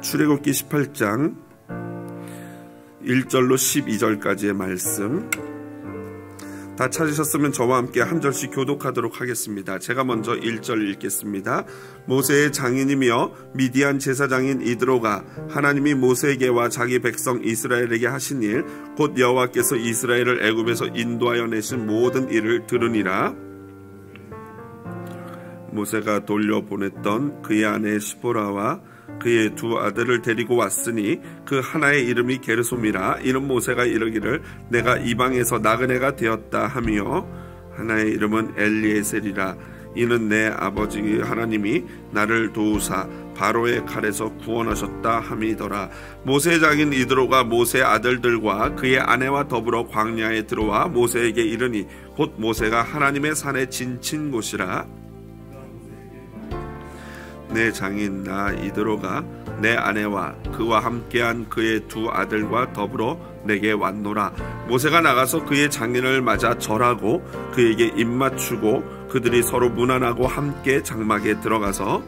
출애굽기 18장 1절로 12절까지의 말씀, 다 찾으셨으면 저와 함께 한 절씩 교독하도록 하겠습니다. 제가 먼저 1절 읽겠습니다. 모세의 장인이며 미디안 제사장인 이드로가 하나님이 모세에게와 자기 백성 이스라엘에게 하신 일, 곧 여호와께서 이스라엘을 애굽에서 인도하여 내신 모든 일을 들으니라. 모세가 돌려보냈던 그의 아내 시보라와 그의 두 아들을 데리고 왔으니 그 하나의 이름이 게르솜이라. 이는 모세가 이르기를 내가 이방에서 나그네가 되었다 하며, 하나의 이름은 엘리에셀이라. 이는 내 아버지 하나님이 나를 도우사 바로의 칼에서 구원하셨다 함이더라. 모세의 장인 이드로가 모세의 아들들과 그의 아내와 더불어 광야에 들어와 모세에게 이르니, 곧 모세가 하나님의 산에 진친 곳이라. 내 장인 나 이드로가 내 아내와 그와 함께한 그의 두 아들과 더불어 내게 왔노라. 모세가 나가서 그의 장인을 맞아 절하고 그에게 입맞추고 그들이 서로 문안하고 함께 장막에 들어가서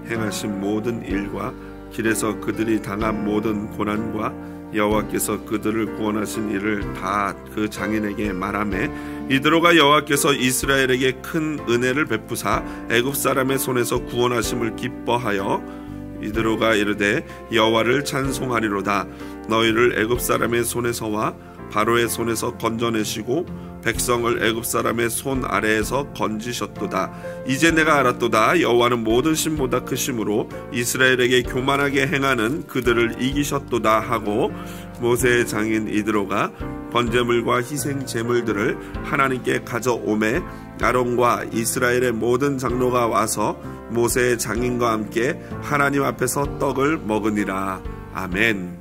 행하신 모든 일과 길에서 그들이 당한 모든 고난과 여호와께서 그들을 구원하신 일을 다 그 장인에게 말하매, 이드로가 여호와께서 이스라엘에게 큰 은혜를 베푸사 애굽 사람의 손에서 구원하심을 기뻐하여 이드로가 이르되 여호와를 찬송하리로다. 너희를 애굽 사람의 손에서와 바로의 손에서 건져내시고 백성을 애굽 사람의 손 아래에서 건지셨도다. 이제 내가 알았도다. 여호와는 모든 신보다 크심으로 이스라엘에게 교만하게 행하는 그들을 이기셨도다 하고, 모세의 장인 이드로가 번제물과 희생 제물들을 하나님께 가져오매 아론과 이스라엘의 모든 장로가 와서 모세의 장인과 함께 하나님 앞에서 떡을 먹으니라. 아멘.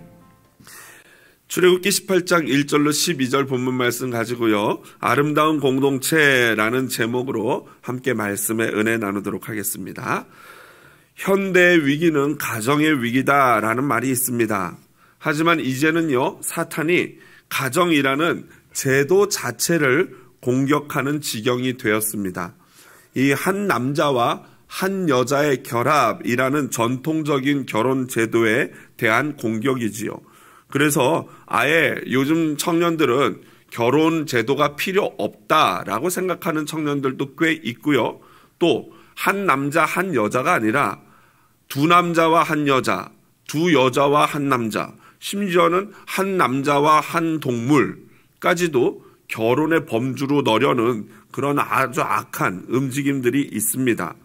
출애굽기 18장 1절로 12절 본문 말씀 가지고요, 아름다운 공동체라는 제목으로 함께 말씀의 은혜 나누도록 하겠습니다. 현대의 위기는 가정의 위기다라는 말이 있습니다. 하지만 이제는요, 사탄이 가정이라는 제도 자체를 공격하는 지경이 되었습니다. 이 한 남자와 한 여자의 결합이라는 전통적인 결혼 제도에 대한 공격이지요. 그래서 아예 요즘 청년들은 결혼 제도가 필요 없다라고 생각하는 청년들도 꽤 있고요. 또 한 남자 한 여자가 아니라 두 남자와 한 여자, 두 여자와 한 남자, 심지어는 한 남자와 한 동물까지도 결혼의 범주로 넣으려는 그런 아주 악한 움직임들이 있습니다.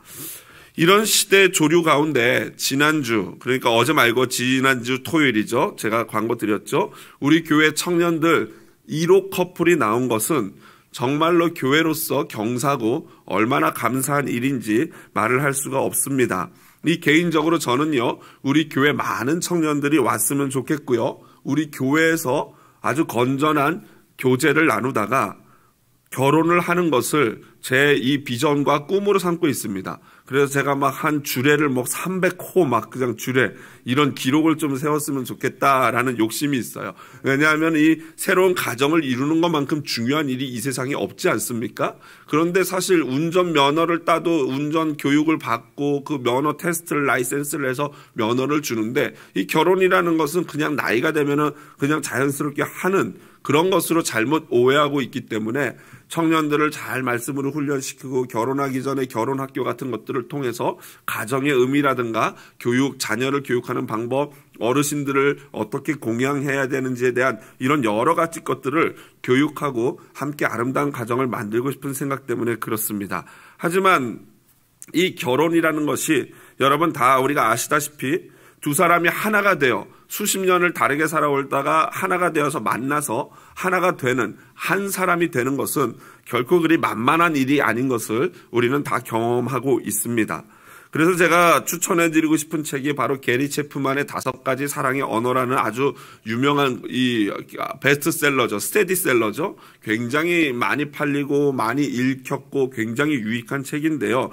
이런 시대 조류 가운데 지난주, 그러니까 어제 말고 지난주 토요일이죠. 제가 광고 드렸죠. 우리 교회 청년들 1호 커플이 나온 것은 정말로 교회로서 경사고 얼마나 감사한 일인지 말을 할 수가 없습니다. 이 개인적으로 저는요, 우리 교회 많은 청년들이 왔으면 좋겠고요, 우리 교회에서 아주 건전한 교제를 나누다가 결혼을 하는 것을 제 이 비전과 꿈으로 삼고 있습니다. 그래서 제가 막 한 주례를 300호 막 그냥 주례 이런 기록을 좀 세웠으면 좋겠다라는 욕심이 있어요. 왜냐하면 이 새로운 가정을 이루는 것만큼 중요한 일이 이 세상에 없지 않습니까? 그런데 사실 운전 면허를 따도 운전 교육을 받고 그 면허 테스트를 라이센스를 해서 면허를 주는데, 이 결혼이라는 것은 그냥 나이가 되면은 그냥 자연스럽게 하는 그런 것으로 잘못 오해하고 있기 때문에 청년들을 잘 말씀으로 훈련시키고 결혼하기 전에 결혼학교 같은 것들을 통해서 가정의 의미라든가 교육, 자녀를 교육하는 방법, 어르신들을 어떻게 공양해야 되는지에 대한 이런 여러 가지 것들을 교육하고 함께 아름다운 가정을 만들고 싶은 생각 때문에 그렇습니다. 하지만 이 결혼이라는 것이 여러분 다 우리가 아시다시피 두 사람이 하나가 되어 수십 년을 다르게 살아올다가 하나가 되어서 만나서 하나가 되는 한 사람이 되는 것은 결코 그리 만만한 일이 아닌 것을 우리는 다 경험하고 있습니다. 그래서 제가 추천해드리고 싶은 책이 바로 게리 체프만의 5가지 사랑의 언어라는 아주 유명한 이 베스트셀러죠. 스테디셀러죠. 굉장히 많이 팔리고 많이 읽혔고 굉장히 유익한 책인데요.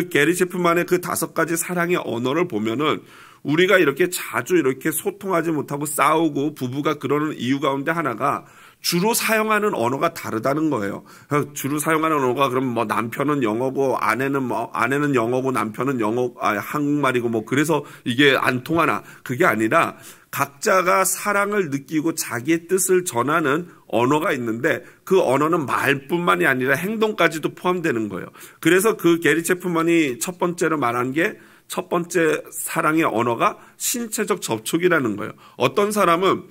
게리 체프만의 그 5가지 사랑의 언어를 보면은 우리가 이렇게 자주 이렇게 소통하지 못하고 싸우고 부부가 그러는 이유 가운데 하나가 주로 사용하는 언어가 다르다는 거예요. 주로 사용하는 언어가 그럼 뭐 남편은 영어고 아내는 영어고 남편은 한국말이고 뭐 그래서 이게 안 통하나? 그게 아니라 각자가 사랑을 느끼고 자기의 뜻을 전하는 언어가 있는데 그 언어는 말뿐만이 아니라 행동까지도 포함되는 거예요. 그래서 그 게리 체프먼이 첫 번째로 말한 게 첫 번째 사랑의 언어가 신체적 접촉이라는 거예요. 어떤 사람은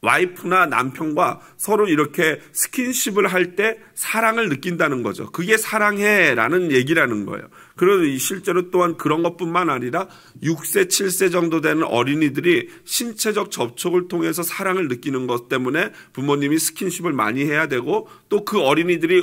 와이프나 남편과 서로 이렇게 스킨십을 할 때 사랑을 느낀다는 거죠. 그게 사랑해라는 얘기라는 거예요. 그리고 실제로 또한 그런 것뿐만 아니라 6세, 7세 정도 되는 어린이들이 신체적 접촉을 통해서 사랑을 느끼는 것 때문에 부모님이 스킨십을 많이 해야 되고 또 그 어린이들이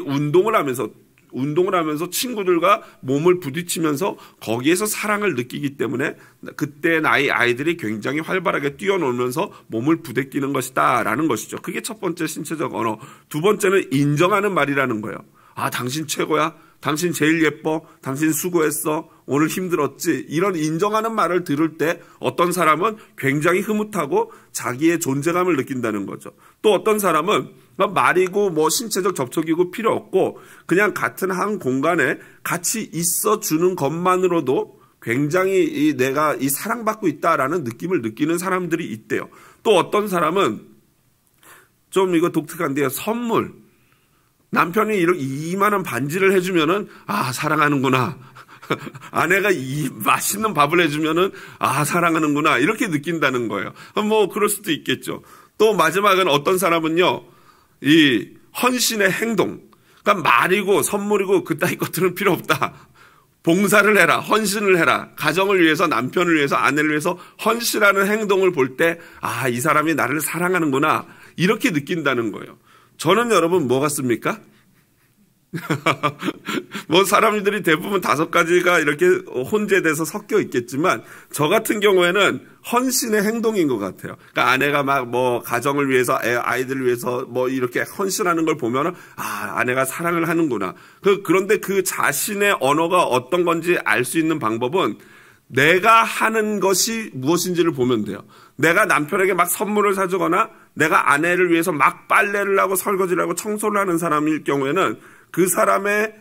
운동을 하면서 친구들과 몸을 부딪히면서 거기에서 사랑을 느끼기 때문에 그때 나이 아이들이 굉장히 활발하게 뛰어놀면서 몸을 부대끼는 것이다 라는 것이죠. 그게 첫 번째 신체적 언어. 두 번째는 인정하는 말이라는 거예요. 아, 당신 최고야. 당신 제일 예뻐. 당신 수고했어. 오늘 힘들었지. 이런 인정하는 말을 들을 때 어떤 사람은 굉장히 흐뭇하고 자기의 존재감을 느낀다는 거죠. 또 어떤 사람은 말이고 뭐 신체적 접촉이고 필요 없고 그냥 같은 한 공간에 같이 있어주는 것만으로도 굉장히 내가 사랑받고 있다라는 느낌을 느끼는 사람들이 있대요. 또 어떤 사람은 좀 이거 독특한데요. 선물. 남편이 이렇게 이만한 반지를 해주면은 아, 사랑하는구나. 아내가 이 맛있는 밥을 해주면은 아, 사랑하는구나. 이렇게 느낀다는 거예요. 뭐 그럴 수도 있겠죠. 또 마지막은 어떤 사람은요. 이 헌신의 행동. 그러니까 말이고 선물이고 그따위 것들은 필요 없다. 봉사를 해라. 헌신을 해라. 가정을 위해서 남편을 위해서 아내를 위해서 헌신하는 행동을 볼 때 아, 이 사람이 나를 사랑하는구나. 이렇게 느낀다는 거예요. 저는 여러분 뭐 같습니까? 뭐 사람들이 대부분 5가지가 이렇게 혼재돼서 섞여 있겠지만 저 같은 경우에는 헌신의 행동인 것 같아요. 그러니까 아내가 막 뭐 가정을 위해서 아이들을 위해서 뭐 이렇게 헌신하는 걸 보면은 아, 아내가 사랑을 하는구나. 그런데 그 자신의 언어가 어떤 건지 알 수 있는 방법은 내가 하는 것이 무엇인지를 보면 돼요. 내가 남편에게 막 선물을 사주거나 내가 아내를 위해서 막 빨래를 하고 설거지를 하고 청소를 하는 사람일 경우에는 그 사람의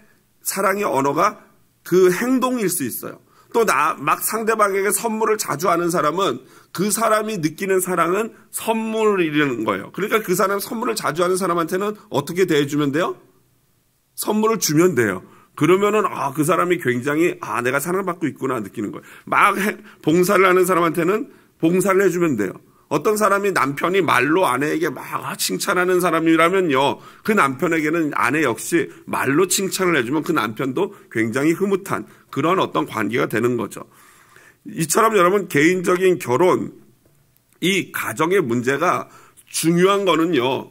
사랑의 언어가 그 행동일 수 있어요. 또 막 상대방에게 선물을 자주 하는 사람은 그 사람이 느끼는 사랑은 선물이라는 거예요. 그러니까 그 사람 선물을 자주 하는 사람한테는 어떻게 대해주면 돼요? 선물을 주면 돼요. 그러면은 그 사람이 굉장히 내가 사랑받고 있구나 느끼는 거예요. 막 봉사를 하는 사람한테는 봉사를 해주면 돼요. 어떤 사람이 남편이 말로 아내에게 막 칭찬하는 사람이라면요. 그 남편에게는 아내 역시 말로 칭찬을 해주면 그 남편도 굉장히 흐뭇한 그런 어떤 관계가 되는 거죠. 이처럼 여러분 개인적인 결혼, 이 가정의 문제가 중요한 거는요.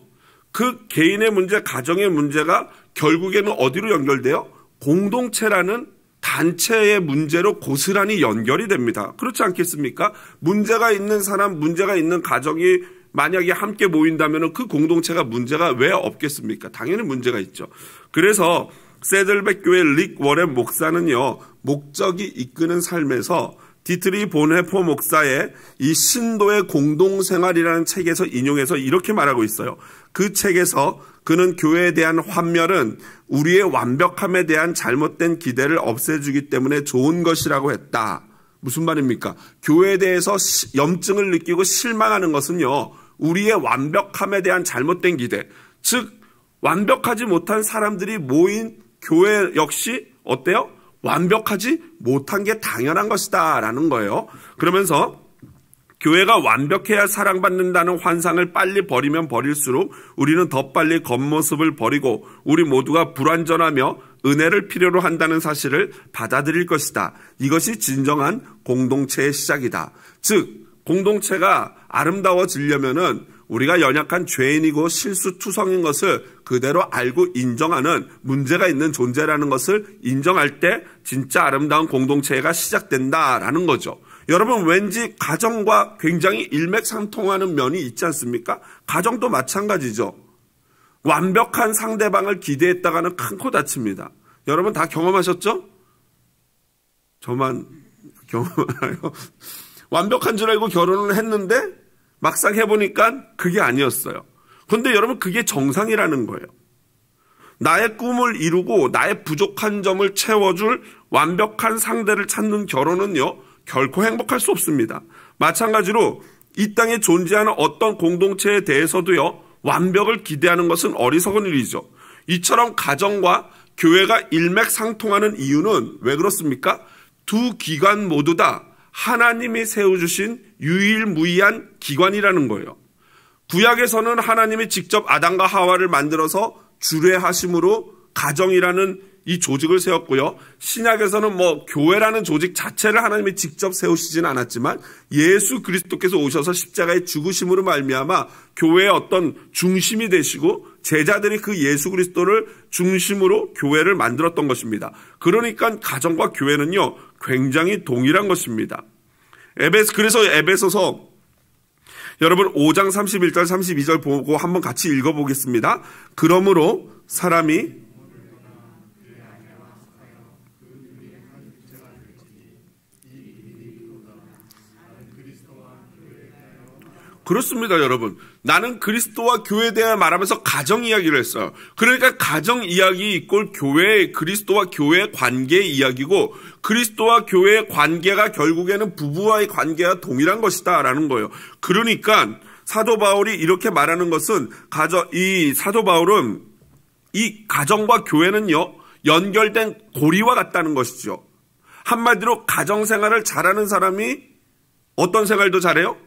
그 개인의 문제, 가정의 문제가 결국에는 어디로 연결돼요? 공동체라는 단체의 문제로 고스란히 연결이 됩니다. 그렇지 않겠습니까? 문제가 있는 사람, 문제가 있는 가정이 만약에 함께 모인다면 그 공동체가 문제가 왜 없겠습니까? 당연히 문제가 있죠. 그래서 세들백 교회 릭 워렌 목사는요. 목적이 이끄는 삶에서 디트리 본헤퍼 목사의 이 신도의 공동생활이라는 책에서 인용해서 이렇게 말하고 있어요. 그 책에서 그는 교회에 대한 환멸은 우리의 완벽함에 대한 잘못된 기대를 없애주기 때문에 좋은 것이라고 했다. 무슨 말입니까? 교회에 대해서 염증을 느끼고 실망하는 것은요. 우리의 완벽함에 대한 잘못된 기대. 즉 완벽하지 못한 사람들이 모인 교회 역시 어때요? 완벽하지 못한 게 당연한 것이다 라는 거예요. 그러면서 교회가 완벽해야 사랑받는다는 환상을 빨리 버리면 버릴수록 우리는 더 빨리 겉모습을 버리고 우리 모두가 불완전하며 은혜를 필요로 한다는 사실을 받아들일 것이다. 이것이 진정한 공동체의 시작이다. 즉 공동체가 아름다워지려면은 우리가 연약한 죄인이고 실수투성인 것을 그대로 알고 인정하는 문제가 있는 존재라는 것을 인정할 때 진짜 아름다운 공동체가 시작된다라는 거죠. 여러분 왠지 가정과 굉장히 일맥상통하는 면이 있지 않습니까? 가정도 마찬가지죠. 완벽한 상대방을 기대했다가는 큰 코 다칩니다. 여러분 다 경험하셨죠? 저만 경험하나요? 완벽한 줄 알고 결혼을 했는데 막상 해보니까 그게 아니었어요. 그런데 여러분 그게 정상이라는 거예요. 나의 꿈을 이루고 나의 부족한 점을 채워줄 완벽한 상대를 찾는 결혼은요, 결코 행복할 수 없습니다. 마찬가지로 이 땅에 존재하는 어떤 공동체에 대해서도요, 완벽을 기대하는 것은 어리석은 일이죠. 이처럼 가정과 교회가 일맥상통하는 이유는 왜 그렇습니까? 두 기관 모두 다 하나님이 세워주신 유일무이한 기관이라는 거예요. 구약에서는 하나님이 직접 아담과 하와를 만들어서 주례하심으로 가정이라는 이 조직을 세웠고요. 신약에서는 교회라는 조직 자체를 하나님이 직접 세우시지는 않았지만 예수 그리스도께서 오셔서 십자가의 죽으심으로 말미암아 교회의 어떤 중심이 되시고 제자들이 그 예수 그리스도를 중심으로 교회를 만들었던 것입니다. 그러니까 가정과 교회는요, 굉장히 동일한 것입니다. 그래서 에베소서 여러분 5장 31절 32절 보고 한번 같이 읽어보겠습니다. 그러므로 사람이 그렇습니다, 여러분. 나는 그리스도와 교회에 대해 말하면서 가정 이야기를 했어요. 그러니까 가정 이야기 이꼴 교회, 그리스도와 교회의 관계의 이야기고 그리스도와 교회의 관계가 결국에는 부부와의 관계와 동일한 것이다 라는 거예요. 그러니까 사도 바울이 이렇게 말하는 것은 이 사도 바울은 이 가정과 교회는요, 연결된 고리와 같다는 것이죠. 한마디로 가정 생활을 잘하는 사람이 어떤 생활도 잘해요?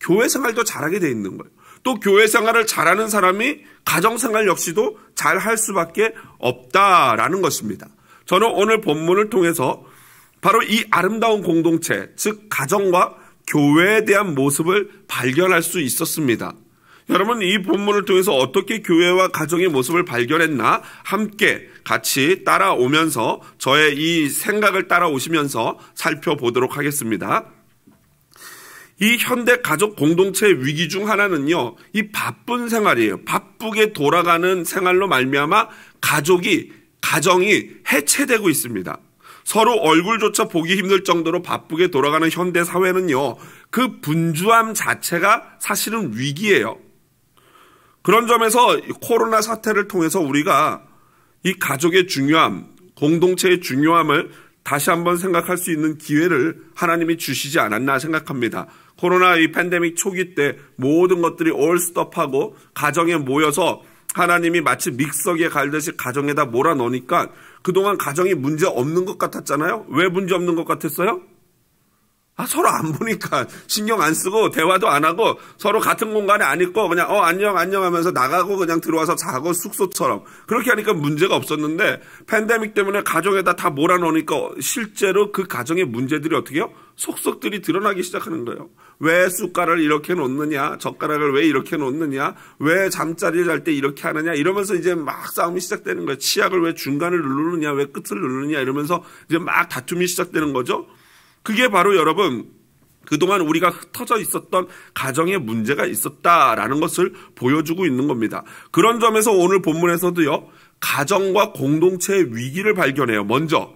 교회 생활도 잘하게 돼 있는 거예요. 또 교회 생활을 잘하는 사람이 가정 생활 역시도 잘할 수밖에 없다라는 것입니다. 저는 오늘 본문을 통해서 바로 이 아름다운 공동체, 즉 가정과 교회에 대한 모습을 발견할 수 있었습니다. 여러분, 이 본문을 통해서 어떻게 교회와 가정의 모습을 발견했나 함께 같이 따라오면서 저의 이 생각을 따라오시면서 살펴보도록 하겠습니다. 이 현대 가족 공동체의 위기 중 하나는요, 이 바쁜 생활이에요. 바쁘게 돌아가는 생활로 말미암아 가정이 해체되고 있습니다. 서로 얼굴조차 보기 힘들 정도로 바쁘게 돌아가는 현대 사회는요, 그 분주함 자체가 사실은 위기예요. 그런 점에서 코로나 사태를 통해서 우리가 이 가족의 중요함, 공동체의 중요함을 다시 한번 생각할 수 있는 기회를 하나님이 주시지 않았나 생각합니다. 코로나 이 팬데믹 초기 때 모든 것들이 올스톱하고 가정에 모여서 하나님이 마치 믹서기에 갈듯이 가정에다 몰아넣으니까 그동안 가정이 문제 없는 것 같았잖아요. 왜 문제 없는 것 같았어요? 서로 안 보니까 신경 안 쓰고 대화도 안 하고 서로 같은 공간에 안 있고 그냥 안녕 하면서 나가고 그냥 들어와서 자고 숙소처럼 그렇게 하니까 문제가 없었는데 팬데믹 때문에 가정에다 다 몰아넣으니까 실제로 그 가정의 문제들이 어떻게 해요? 속속들이 드러나기 시작하는 거예요. 왜 숟가락을 이렇게 놓느냐, 젓가락을 왜 이렇게 놓느냐, 왜 잠자리를 잘 때 이렇게 하느냐 이러면서 이제 막 싸움이 시작되는 거예요. 치약을 왜 중간을 누르느냐, 왜 끝을 누르느냐 이러면서 이제 막 다툼이 시작되는 거죠. 그게 바로 여러분 그동안 우리가 흩어져 있었던 가정에 문제가 있었다라는 것을 보여주고 있는 겁니다. 그런 점에서 오늘 본문에서도요, 가정과 공동체의 위기를 발견해요. 먼저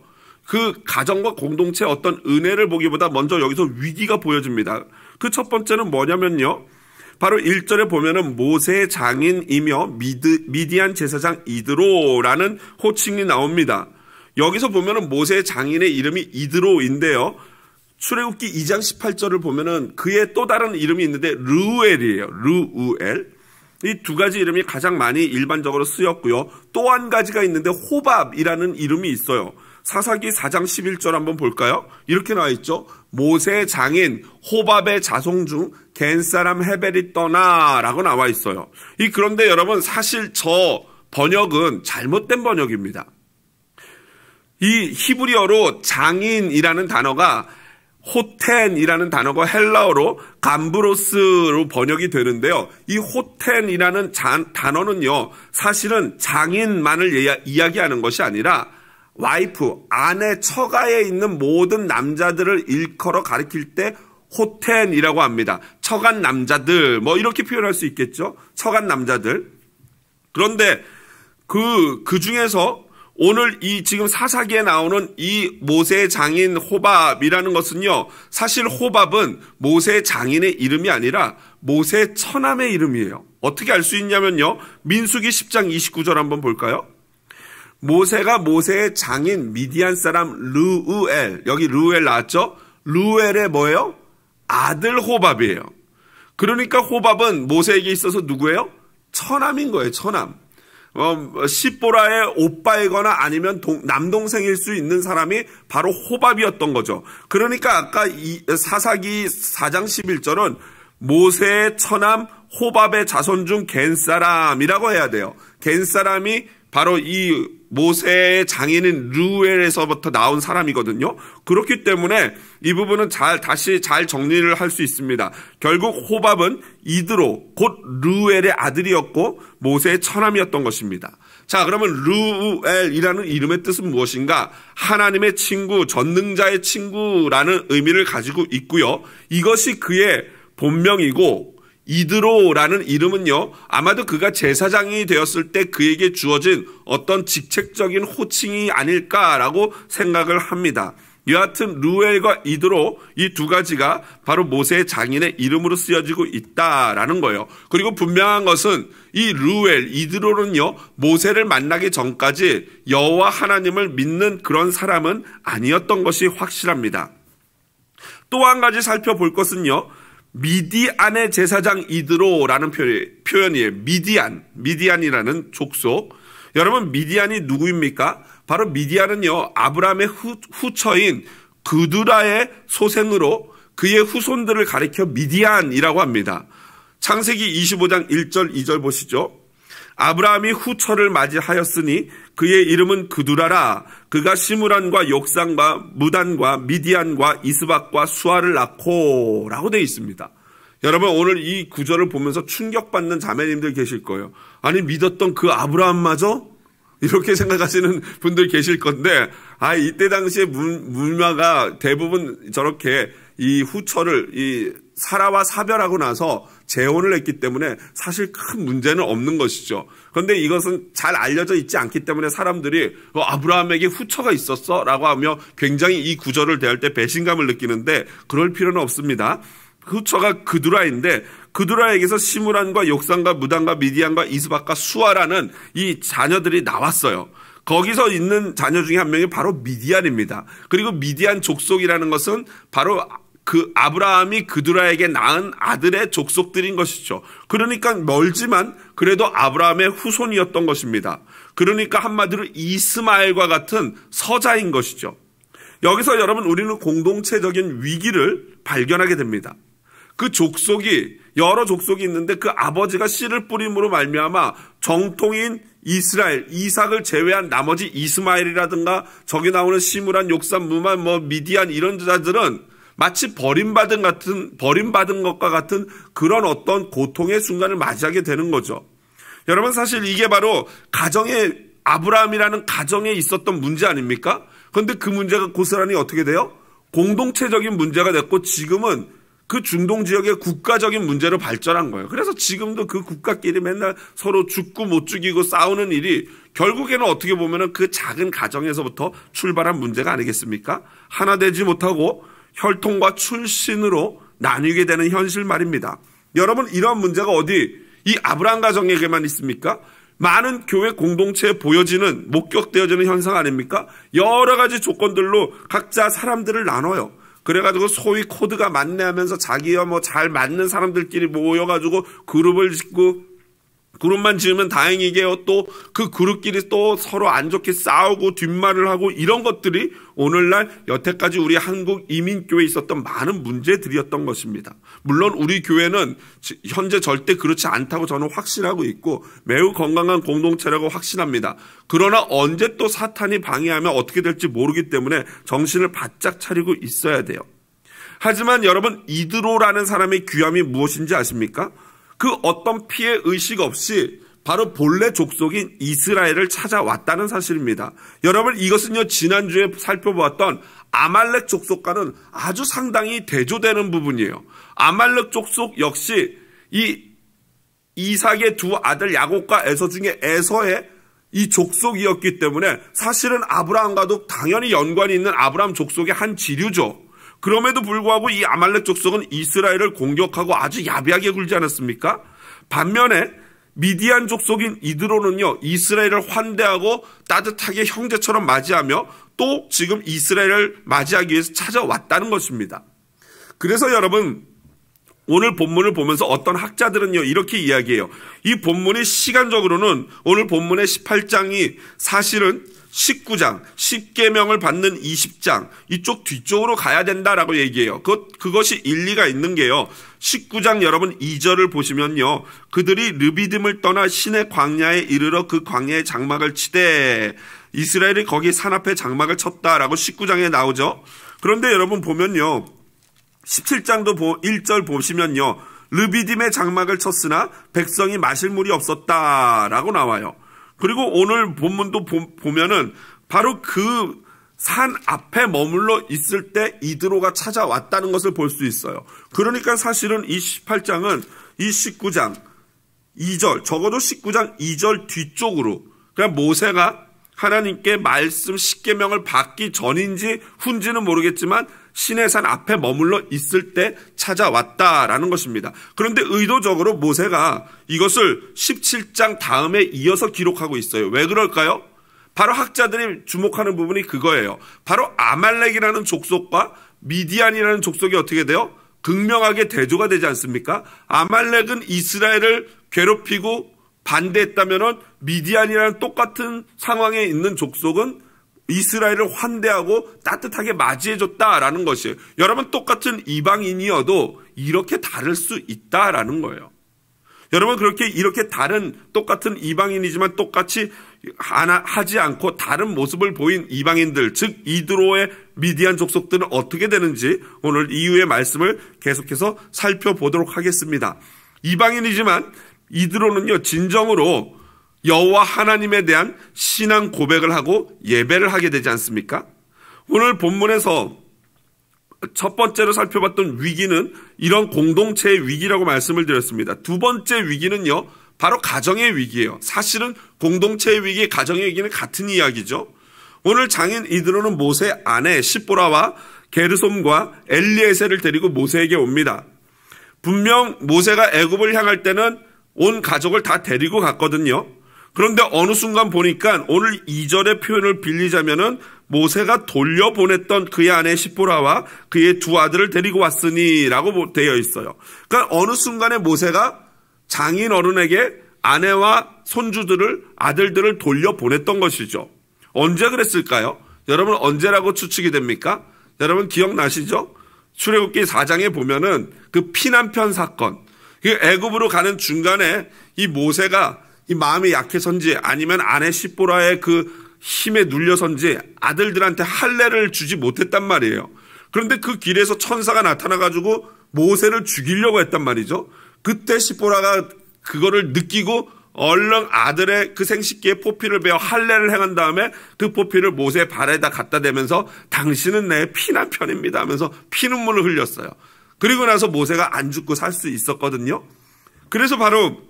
그 가정과 공동체의 어떤 은혜를 보기보다 먼저 여기서 위기가 보여집니다. 그 첫 번째는 뭐냐면요, 바로 1절에 보면은 모세의 장인이며 미디안 제사장 이드로라는 호칭이 나옵니다. 여기서 보면은 모세의 장인의 이름이 이드로인데요, 출애굽기 2장 18절을 보면은 그의 또 다른 이름이 있는데 르우엘이에요. 르우엘. 이 두 가지 이름이 가장 많이 일반적으로 쓰였고요. 또 한 가지가 있는데 호밥이라는 이름이 있어요. 사사기 4장 11절 한번 볼까요? 이렇게 나와 있죠. 모세의 장인 호밥의 자손 중 겐사람 헤벨이 떠나라고 나와 있어요. 그런데 여러분 사실 저 번역은 잘못된 번역입니다. 이 히브리어로 장인이라는 단어가 호텐이라는 단어가 헬라어로 감브로스로 번역이 되는데요. 이 호텐이라는 단어는요, 사실은 장인만을 이야기하는 것이 아니라 와이프, 아내, 처가에 있는 모든 남자들을 일컬어 가리킬 때 호텐이라고 합니다. 처간 남자들, 이렇게 표현할 수 있겠죠. 처간 남자들. 그런데 그 중에서 오늘 이 지금 사사기에 나오는 이 모세의 장인 호밥이라는 것은요, 사실 호밥은 모세의 장인의 이름이 아니라 모세의 처남의 이름이에요. 어떻게 알 수 있냐면요, 민수기 10장 29절 한번 볼까요? 모세가 모세의 장인 미디안 사람 르우엘, 여기 르우엘 나왔죠? 르우엘의 뭐예요? 아들 호밥이에요. 그러니까 호밥은 모세에게 있어서 누구예요? 처남인 거예요, 처남. 십보라의 오빠이거나 아니면 남동생일 수 있는 사람이 바로 호밥이었던 거죠. 그러니까 아까 사사기 4장 11절은 모세의 처남 호밥의 자손 중 겐사람이라고 해야 돼요. 겐사람이 바로 이 모세의 장인인 르우엘에서부터 나온 사람이거든요. 그렇기 때문에 이 부분은 다시 잘 정리를 할 수 있습니다. 결국 호밥은 이드로 곧 르우엘의 아들이었고 모세의 처남이었던 것입니다. 자, 그러면 르우엘이라는 이름의 뜻은 무엇인가? 하나님의 친구, 전능자의 친구라는 의미를 가지고 있고요. 이것이 그의 본명이고, 이드로라는 이름은요, 아마도 그가 제사장이 되었을 때 그에게 주어진 어떤 직책적인 호칭이 아닐까라고 생각을 합니다. 여하튼 르우엘과 이드로, 이 두 가지가 바로 모세의 장인의 이름으로 쓰여지고 있다라는 거예요. 그리고 분명한 것은 이 르우엘, 이드로는요, 모세를 만나기 전까지 여호와 하나님을 믿는 그런 사람은 아니었던 것이 확실합니다. 또 한 가지 살펴볼 것은요, 미디안의 제사장 이드로라는 표현이에요. 미디안이라는 족속. 여러분, 미디안이 누구입니까? 바로 미디안은요, 아브라함의 후처인 그두라의 소생으로 그의 후손들을 가리켜 미디안이라고 합니다. 창세기 25장 1절 2절 보시죠. 아브라함이 후처를 맞이하였으니 그의 이름은 그두라라. 그가 시므란과 욕산과 무단과 미디안과 이스박과 수아를 낳고 라고 되어 있습니다. 여러분, 오늘 이 구절을 보면서 충격받는 자매님들 계실 거예요. 아니, 믿었던 그 아브라함마저? 이렇게 생각하시는 분들 계실 건데, 이때 당시에 문화가 대부분 저렇게 이 후처를 사라와 사별하고 나서 재혼을 했기 때문에 사실 큰 문제는 없는 것이죠. 그런데 이것은 잘 알려져 있지 않기 때문에 사람들이 아브라함에게 후처가 있었어? 라고 하며 굉장히 이 구절을 대할 때 배신감을 느끼는데, 그럴 필요는 없습니다. 후처가 그두라인데, 그두라에게서 시므란과 욕산과 무단과 미디안과 이스박과 수아라는 이 자녀들이 나왔어요. 거기서 있는 자녀 중에 한 명이 바로 미디안입니다. 그리고 미디안 족속이라는 것은 바로 그 아브라함이 그두라에게 낳은 아들의 족속들인 것이죠. 그러니까 멀지만 그래도 아브라함의 후손이었던 것입니다. 그러니까 한마디로 이스마엘과 같은 서자인 것이죠. 여기서 여러분, 우리는 공동체적인 위기를 발견하게 됩니다. 그 족속이, 여러 족속이 있는데 그 아버지가 씨를 뿌림으로 말미암아 정통인 이스라엘, 이삭을 제외한 나머지 이스마엘이라든가 저기 나오는 시므란, 욕산, 무만, 미디안 이런 자들은 마치 버림받은 것과 같은 그런 어떤 고통의 순간을 맞이하게 되는 거죠. 여러분, 사실 이게 바로 아브라함이라는 가정에 있었던 문제 아닙니까? 그런데 그 문제가 고스란히 어떻게 돼요? 공동체적인 문제가 됐고, 지금은 그 중동 지역의 국가적인 문제로 발전한 거예요. 그래서 지금도 그 국가끼리 맨날 서로 죽고 못 죽이고 싸우는 일이 결국에는 어떻게 보면은 그 작은 가정에서부터 출발한 문제가 아니겠습니까? 하나 되지 못하고 혈통과 출신으로 나뉘게 되는 현실 말입니다. 여러분, 이런 문제가 어디 이 아브라함 가정에게만 있습니까? 많은 교회 공동체에 보여지는, 목격되어지는 현상 아닙니까? 여러 가지 조건들로 각자 사람들을 나눠요. 그래가지고 소위 코드가 맞네 하면서 자기와 잘 맞는 사람들끼리 모여가지고 그룹을 짓고, 그룹만 지으면 다행이게요. 또 그 그룹끼리 또 서로 안 좋게 싸우고 뒷말을 하고, 이런 것들이 오늘날 여태까지 우리 한국 이민교회에 있었던 많은 문제들이었던 것입니다. 물론 우리 교회는 현재 절대 그렇지 않다고 저는 확신하고 있고 매우 건강한 공동체라고 확신합니다. 그러나 언제 또 사탄이 방해하면 어떻게 될지 모르기 때문에 정신을 바짝 차리고 있어야 돼요. 하지만 여러분, 이드로라는 사람의 귀함이 무엇인지 아십니까? 그 어떤 피해 의식 없이 바로 본래 족속인 이스라엘을 찾아왔다는 사실입니다. 여러분, 이것은요, 지난주에 살펴보았던 아말렉 족속과는 아주 상당히 대조되는 부분이에요. 아말렉 족속 역시 이 이삭의 두 아들 야곱과 에서 중에 에서의 이 족속이었기 때문에 사실은 아브라함과도 당연히 연관이 있는 아브라함 족속의 한 지류죠. 그럼에도 불구하고 이 아말렉 족속은 이스라엘을 공격하고 아주 야비하게 굴지 않았습니까? 반면에 미디안 족속인 이드로는요, 이스라엘을 환대하고 따뜻하게 형제처럼 맞이하며 또 지금 이스라엘을 맞이하기 위해서 찾아왔다는 것입니다. 그래서 여러분, 오늘 본문을 보면서 어떤 학자들은요, 이렇게 이야기해요. 이 본문이 시간적으로는 오늘 본문의 18장이 사실은 19장, 10계명을 받는 20장, 이쪽 뒤쪽으로 가야 된다라고 얘기해요. 그것이 일리가 있는 게요. 19장 여러분 2절을 보시면요. 그들이 르비딤을 떠나 시내 광야에 이르러 그 광야에 장막을 치되, 이스라엘이 거기 산 앞에 장막을 쳤다라고 19장에 나오죠. 그런데 여러분 보면요. 17장도 1절 보시면요. 르비딤의 장막을 쳤으나 백성이 마실 물이 없었다라고 나와요. 그리고 오늘 본문도 보면은 바로 그 산 앞에 머물러 있을 때 이드로가 찾아왔다는 것을 볼 수 있어요. 그러니까 사실은 이 18장은 이 19장 2절, 적어도 19장 2절 뒤쪽으로, 그러니까 모세가 하나님께 말씀 10계명을 받기 전인지 후인지는 모르겠지만 시내산 앞에 머물러 있을 때 찾아왔다라는 것입니다. 그런데 의도적으로 모세가 이것을 17장 다음에 이어서 기록하고 있어요. 왜 그럴까요? 바로 학자들이 주목하는 부분이 그거예요. 바로 아말렉이라는 족속과 미디안이라는 족속이 어떻게 돼요? 극명하게 대조가 되지 않습니까? 아말렉은 이스라엘을 괴롭히고 반대했다면은 미디안이라는 똑같은 상황에 있는 족속은 이스라엘을 환대하고 따뜻하게 맞이해줬다라는 것이에요. 여러분, 똑같은 이방인이어도 이렇게 다를 수 있다라는 거예요. 여러분, 이렇게 다른 똑같은 이방인이지만 똑같이 하지 않고 다른 모습을 보인 이방인들, 즉 이드로의 미디안 족속들은 어떻게 되는지 오늘 이후의 말씀을 계속해서 살펴보도록 하겠습니다. 이방인이지만 이드로는요, 진정으로 여호와 하나님에 대한 신앙 고백을 하고 예배를 하게 되지 않습니까? 오늘 본문에서 첫 번째로 살펴봤던 위기는 이런 공동체의 위기라고 말씀을 드렸습니다. 두 번째 위기는요, 바로 가정의 위기예요. 사실은 공동체의 위기, 가정의 위기는 같은 이야기죠. 오늘 장인 이드로는 모세 아내 시보라와 게르솜과 엘리에셀을 데리고 모세에게 옵니다. 분명 모세가 애굽을 향할 때는 온 가족을 다 데리고 갔거든요. 그런데 어느 순간 보니까 오늘 2절의 표현을 빌리자면은 모세가 돌려보냈던 그의 아내 시보라와 그의 두 아들을 데리고 왔으니 라고 되어 있어요. 그러니까 어느 순간에 모세가 장인 어른에게 아내와 손주들을, 아들들을 돌려보냈던 것이죠. 언제 그랬을까요? 여러분, 언제라고 추측이 됩니까? 여러분 기억나시죠? 출애굽기 4장에 보면은 그 피난편 사건, 그 애굽으로 가는 중간에 이 모세가 이 마음이 약해서인지 아니면 아내 시보라의 그 힘에 눌려서인지 아들들한테 할례를 주지 못했단 말이에요. 그런데 그 길에서 천사가 나타나가지고 모세를 죽이려고 했단 말이죠. 그때 시보라가 그거를 느끼고 얼른 아들의 그 생식기에 포피를 베어 할례를 행한 다음에 그 포피를 모세의 발에다 갖다 대면서 당신은 내 피난편입니다 하면서 피눈물을 흘렸어요. 그리고 나서 모세가 안 죽고 살 수 있었거든요. 그래서 바로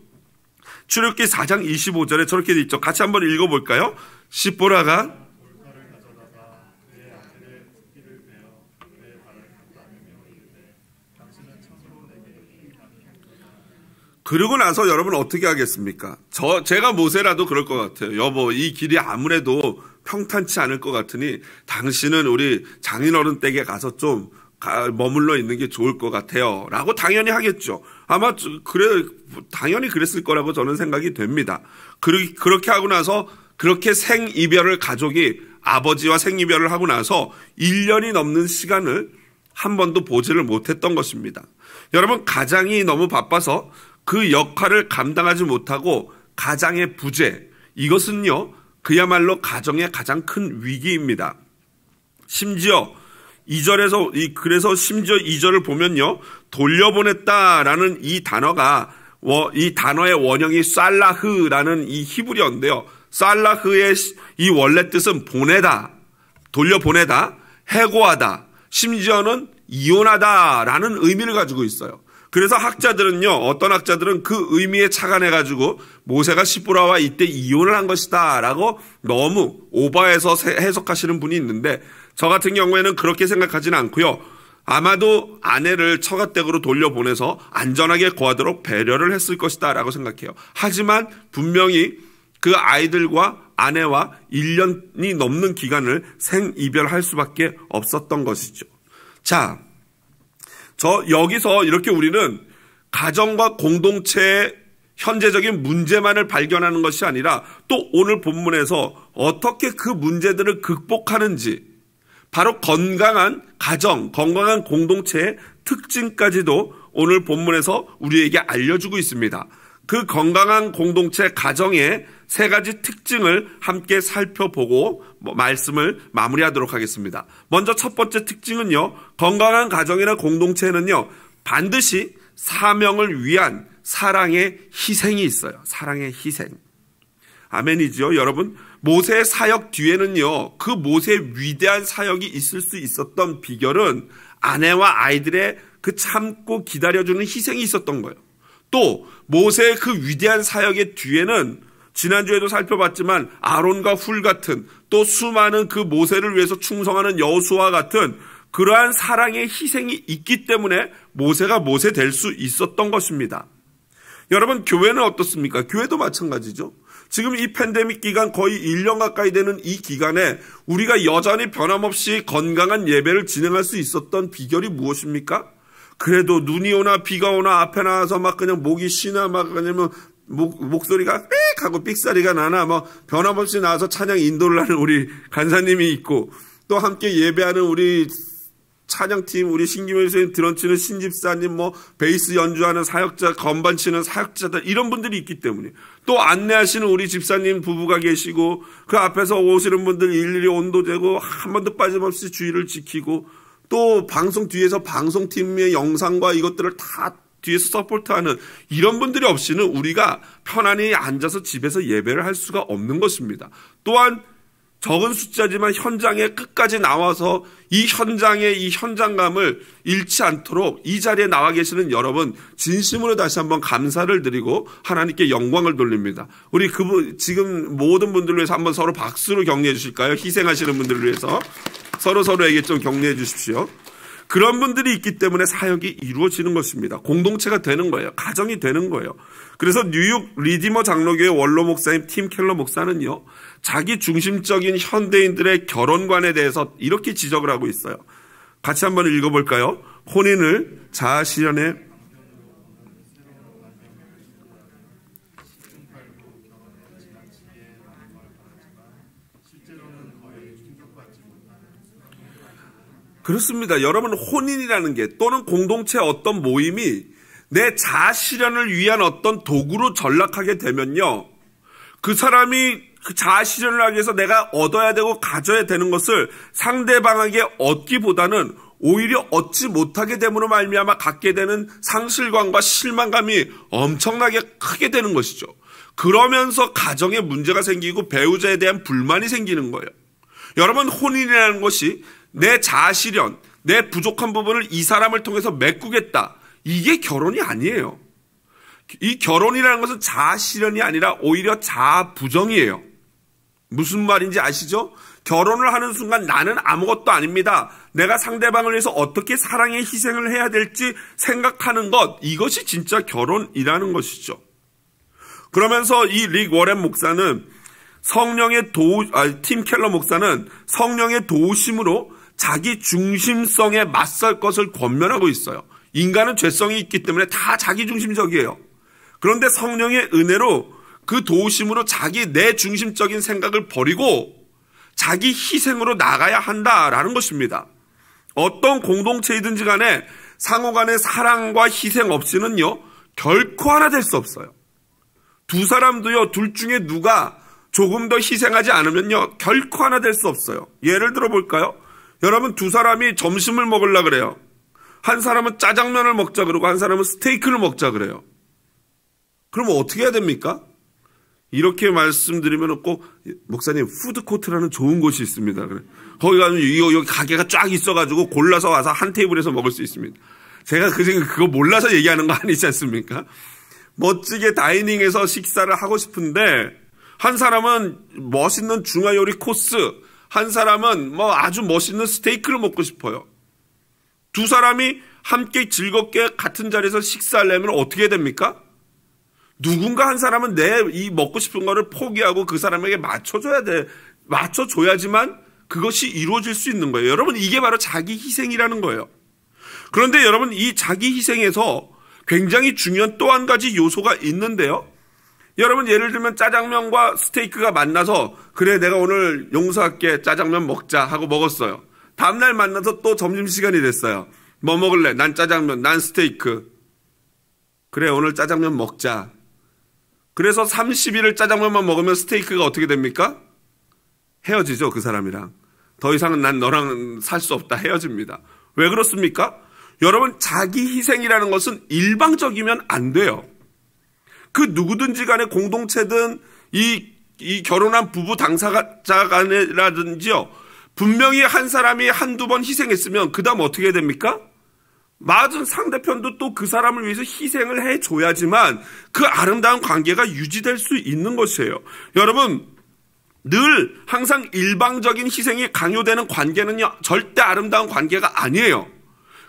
출애굽기 4장 25절에 저렇게 돼 있죠. 같이 한번 읽어볼까요? 시보라가 그러고 나서 여러분 어떻게 하겠습니까? 제가 모세라도 그럴 것 같아요. 여보, 이 길이 아무래도 평탄치 않을 것 같으니 당신은 우리 장인어른 댁에 가서 좀 머물러 있는 게 좋을 것 같아요. 라고 당연히 하겠죠. 아마 당연히 그랬을 거라고 저는 생각이 됩니다. 그렇게 하고 나서 그렇게 생이별을 가족이 아버지와 생이별을 하고 나서 1년이 넘는 시간을 한 번도 보지를 못했던 것입니다. 여러분, 가장이 너무 바빠서 그 역할을 감당하지 못하고 가장의 부재, 이것은요 그야말로 가정의 가장 큰 위기입니다. 심지어 2절에서 그래서 심지어 2절을 보면요 돌려보냈다라는 이 단어가 이 단어의 원형이 살라흐라는 이 히브리어인데요. 살라흐의 이 원래 뜻은 보내다, 돌려보내다, 해고하다, 심지어는 이혼하다라는 의미를 가지고 있어요. 그래서 학자들은요, 어떤 학자들은 그 의미에 착안해가지고 모세가 시보라와 이때 이혼을 한 것이다 라고 너무 오버해서 해석하시는 분이 있는데, 저 같은 경우에는 그렇게 생각하지는 않고요. 아마도 아내를 처가댁으로 돌려보내서 안전하게 거하도록 배려를 했을 것이다 라고 생각해요. 하지만 분명히 그 아이들과 아내와 1년이 넘는 기간을 생이별할 수밖에 없었던 것이죠. 자, 여기서 이렇게 우리는 가정과 공동체의 현재적인 문제만을 발견하는 것이 아니라 또 오늘 본문에서 어떻게 그 문제들을 극복하는지, 바로 건강한 가정, 건강한 공동체의 특징까지도 오늘 본문에서 우리에게 알려주고 있습니다. 그 건강한 공동체 가정의 3가지 특징을 함께 살펴보고 말씀을 마무리하도록 하겠습니다. 먼저 첫 번째 특징은요, 건강한 가정이나 공동체에는요, 반드시 사명을 위한 사랑의 희생이 있어요. 사랑의 희생. 아멘이죠, 여러분. 모세의 사역 뒤에는요, 그 모세의 위대한 사역이 있을 수 있었던 비결은 아내와 아이들의 그 참고 기다려주는 희생이 있었던 거예요. 또 모세의 그 위대한 사역의 뒤에는 지난주에도 살펴봤지만 아론과 훌 같은, 또 수많은 그 모세를 위해서 충성하는 여호수아와 같은 그러한 사랑의 희생이 있기 때문에 모세가 모세 될 수 있었던 것입니다. 여러분, 교회는 어떻습니까? 교회도 마찬가지죠. 지금 이 팬데믹 기간 거의 1년 가까이 되는 이 기간에 우리가 여전히 변함없이 건강한 예배를 진행할 수 있었던 비결이 무엇입니까? 그래도 눈이 오나 비가 오나 앞에 나와서 막 그냥 목이 쉬나 막 아니면 목소리가 삑 하고 삑사리가 나나 뭐 변함없이 나와서 찬양 인도를 하는 우리 간사님이 있고, 또 함께 예배하는 우리 찬양팀, 우리 신기묘 선생님 드럼 치는 신집사님, 뭐 베이스 연주하는 사역자, 건반 치는 사역자들, 이런 분들이 있기 때문에, 또 안내하시는 우리 집사님 부부가 계시고, 그 앞에서 오시는 분들 일일이 온도 재고 한 번도 빠짐없이 주의를 지키고, 또 방송 뒤에서 방송팀의 영상과 이것들을 다 뒤에서 서포트하는 이런 분들이 없이는 우리가 편안히 앉아서 집에서 예배를 할 수가 없는 것입니다. 또한 적은 숫자지만 현장에 끝까지 나와서 이 현장의 이 현장감을 잃지 않도록 이 자리에 나와 계시는 여러분, 진심으로 다시 한번 감사를 드리고 하나님께 영광을 돌립니다. 우리 지금 모든 분들을 위해서 한번 서로 박수로 격려해 주실까요? 희생하시는 분들을 위해서 서로에게 좀 격려해 주십시오. 그런 분들이 있기 때문에 사역이 이루어지는 것입니다. 공동체가 되는 거예요. 가정이 되는 거예요. 그래서 뉴욕 리디머 장로교회 원로 목사님 팀 켈러 목사는요, 자기 중심적인 현대인들의 결혼관에 대해서 이렇게 지적을 하고 있어요. 같이 한번 읽어볼까요? 혼인을 자아실현에 그렇습니다. 여러분, 혼인이라는 게 또는 공동체 어떤 모임이 내 자아실현을 위한 어떤 도구로 전락하게 되면요, 그 사람이 그 자아실현을 하기 위해서 내가 얻어야 되고 가져야 되는 것을 상대방에게 얻기보다는 오히려 얻지 못하게 됨으로 말미암아 갖게 되는 상실감과 실망감이 엄청나게 크게 되는 것이죠. 그러면서 가정에 문제가 생기고 배우자에 대한 불만이 생기는 거예요. 여러분, 혼인이라는 것이 내 자아실현, 내 부족한 부분을 이 사람을 통해서 메꾸겠다, 이게 결혼이 아니에요. 이 결혼이라는 것은 자아실현이 아니라 오히려 자아부정이에요. 무슨 말인지 아시죠? 결혼을 하는 순간 나는 아무것도 아닙니다. 내가 상대방을 위해서 어떻게 사랑의 희생을 해야 될지 생각하는 것, 이것이 진짜 결혼이라는 것이죠. 그러면서 이 릭 워렌 목사는 팀 켈러 목사는 성령의 도우심으로 자기 중심성에 맞설 것을 권면하고 있어요. 인간은 죄성이 있기 때문에 다 자기 중심적이에요. 그런데 성령의 은혜로 그 도우심으로 내 중심적인 생각을 버리고 자기 희생으로 나가야 한다라는 것입니다. 어떤 공동체이든지 간에 상호 간의 사랑과 희생 없이는요, 결코 하나 될 수 없어요. 두 사람도요, 둘 중에 누가 조금 더 희생하지 않으면요, 결코 하나 될 수 없어요. 예를 들어 볼까요? 여러분, 두 사람이 점심을 먹으려고 그래요. 한 사람은 짜장면을 먹자 그러고 한 사람은 스테이크를 먹자 그래요. 그럼 어떻게 해야 됩니까? 이렇게 말씀드리면 꼭, 목사님, 푸드코트라는 좋은 곳이 있습니다. 거기 가면 여기 가게가 쫙 있어가지고 골라서 와서 한 테이블에서 먹을 수 있습니다. 제가 그거 몰라서 얘기하는 거 아니지 않습니까? 멋지게 다이닝에서 식사를 하고 싶은데 한 사람은 멋있는 중화요리 코스, 한 사람은 뭐 아주 멋있는 스테이크를 먹고 싶어요. 두 사람이 함께 즐겁게 같은 자리에서 식사하려면 어떻게 됩니까? 누군가 한 사람은 내 이 먹고 싶은 거를 포기하고 그 사람에게 맞춰줘야 돼. 맞춰줘야지만 그것이 이루어질 수 있는 거예요. 여러분, 이게 바로 자기 희생이라는 거예요. 그런데 여러분, 이 자기 희생에서 굉장히 중요한 또 한 가지 요소가 있는데요. 여러분, 예를 들면 짜장면과 스테이크가 만나서 그래 내가 오늘 용서할게, 짜장면 먹자 하고 먹었어요. 다음날 만나서 또 점심시간이 됐어요. 뭐 먹을래? 난 짜장면, 난 스테이크. 그래 오늘 짜장면 먹자. 그래서 30일을 짜장면만 먹으면 스테이크가 어떻게 됩니까? 헤어지죠, 그 사람이랑. 더 이상은 난 너랑 살 수 없다, 헤어집니다. 왜 그렇습니까? 여러분, 자기 희생이라는 것은 일방적이면 안 돼요. 그 누구든지 간에 공동체든 이 결혼한 부부 당사자 간이라든지요, 분명히 한 사람이 한두 번 희생했으면 그 다음 어떻게 됩니까? 맞은 상대편도 또 그 사람을 위해서 희생을 해줘야지만 그 아름다운 관계가 유지될 수 있는 것이에요. 여러분, 늘 항상 일방적인 희생이 강요되는 관계는요, 절대 아름다운 관계가 아니에요.